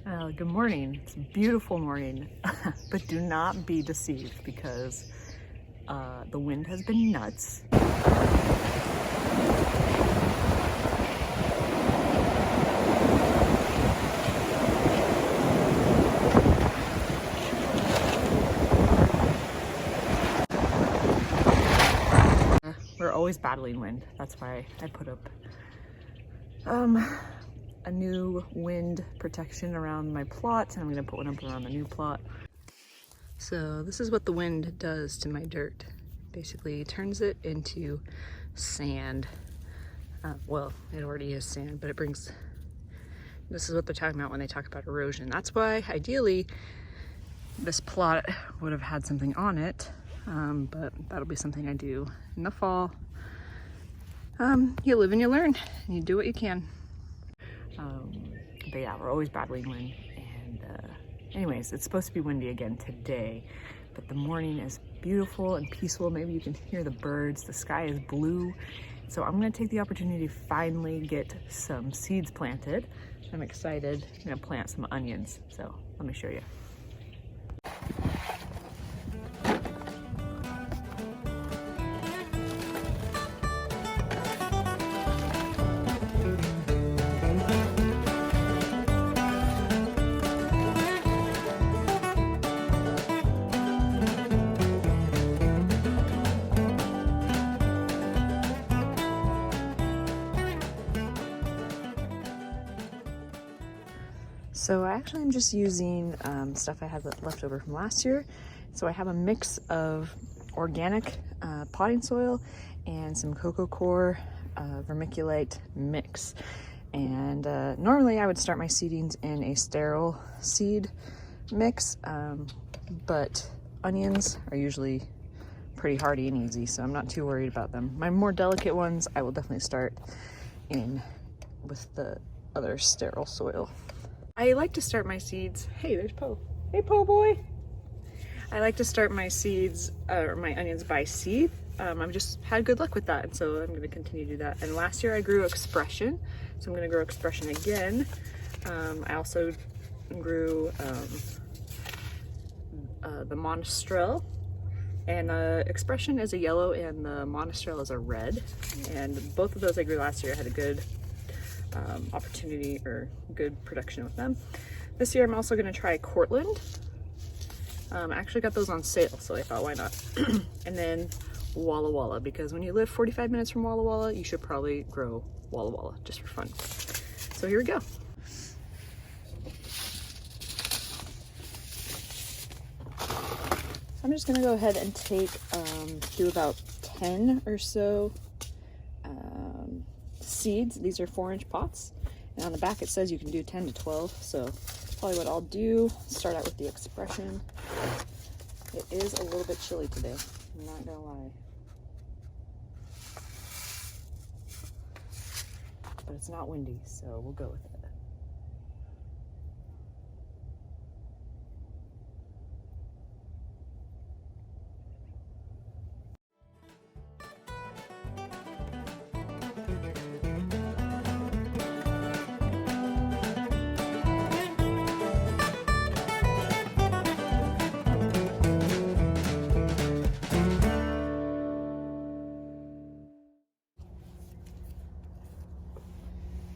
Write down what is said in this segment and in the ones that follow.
Good morning. It's a beautiful morning, but do not be deceived because the wind has been nuts. We're always battling wind. That's why I put up a new wind protection around my plot, and I'm gonna put one up around the new plot. So this is what the wind does to my dirt. Basically turns it into sand. Well, it already is sand, but this is what they're talking about when they talk about erosion. That's why ideally this plot would have had something on it, but that'll be something I do in the fall. You live and you learn, and you do what you can. But yeah, we're always battling wind, and anyways, it's supposed to be windy again today, but the morning is beautiful and peaceful. Maybe you can hear the birds. The sky is blue. So I'm gonna take the opportunity to finally get some seeds planted. I'm excited. I'm gonna plant some onions. So let me show you. So I actually am just using stuff I had left over from last year. So I have a mix of organic potting soil and some coco coir vermiculite mix. And normally I would start my seedings in a sterile seed mix, but onions are usually pretty hardy and easy, so I'm not too worried about them. My more delicate ones I will definitely start in with the other sterile soil. I like to start my seeds. Hey, there's Poe. Hey, Poe boy. I like to start my seeds, or my onions by seed. I've just had good luck with that, and so I'm going to continue to do that. And last year I grew Expression, so I'm going to grow Expression again. I also grew the Monastrell, and the Expression is a yellow and the Monastrell is a red. And both of those I grew last year. I had a good opportunity or good production with them. This year I'm also going to try Cortland. I actually got those on sale, so I thought, why not? And then Walla Walla, because when you live 45 minutes from Walla Walla, you should probably grow Walla Walla just for fun. So here we go. I'm just going to go ahead and do about 10 or so seeds. These are 4-inch pots, and on the back it says you can do 10 to 12, so probably what I'll do, start out with the Expression. It is a little bit chilly today, I'm not gonna lie, but it's not windy, so we'll go with it.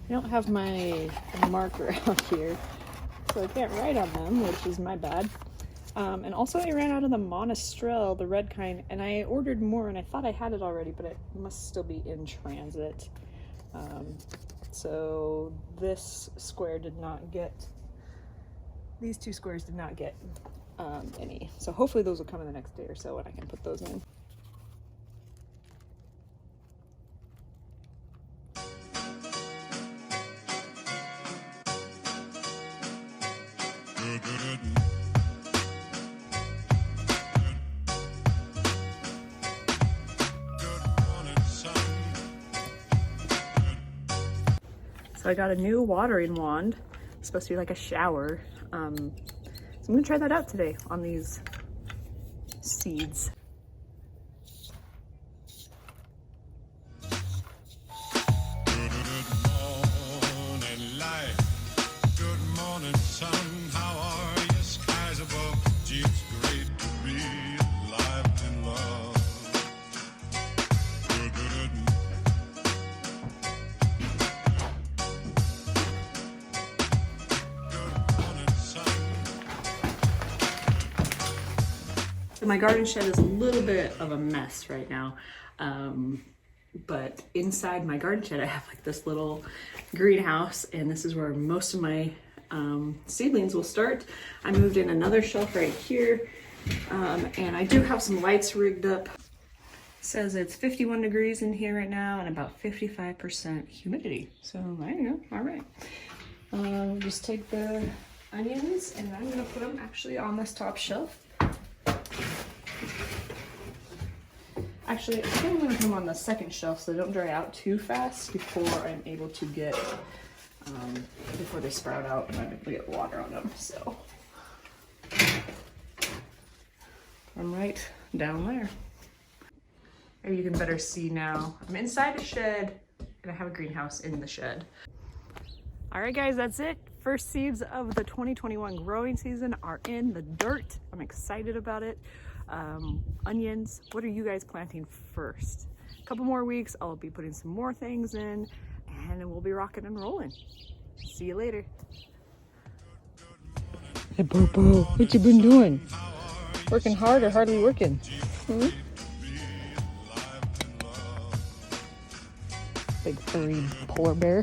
I don't have my marker out here, so I can't write on them, which is my bad. And also I ran out of the Monastrell, the red kind, and I ordered more, and I thought I had it already, but it must still be in transit. So this square did not get, these two squares did not get any. So hopefully those will come in the next day or so, and I can put those in. So I got a new watering wand. It's supposed to be like a shower. So I'm gonna try that out today on these seeds. Good morning, sun. So my garden shed is a little bit of a mess right now. But inside my garden shed, I have like this little greenhouse, and this is where most of my seedlings will start. I moved in another shelf right here, and I do have some lights rigged up. It says it's 51 degrees in here right now and about 55% humidity. So there you go. All right. Just take the onions and I'm gonna put them actually on this top shelf. Actually, I think I'm gonna put them on the second shelf so they don't dry out too fast before I'm able to get, before they sprout out and I'm able to get water on them. So I'm right down there. Maybe you can better see now. I'm inside a shed and I have a greenhouse in the shed. All right, guys, that's it. First seeds of the 2021 growing season are in the dirt. I'm excited about it. Onions, what are you guys planting first? A couple more weeks, I'll be putting some more things in and we'll be rocking and rolling. See you later. Hey, Popo, what you been doing? Working hard or hardly working? Big furry polar bear.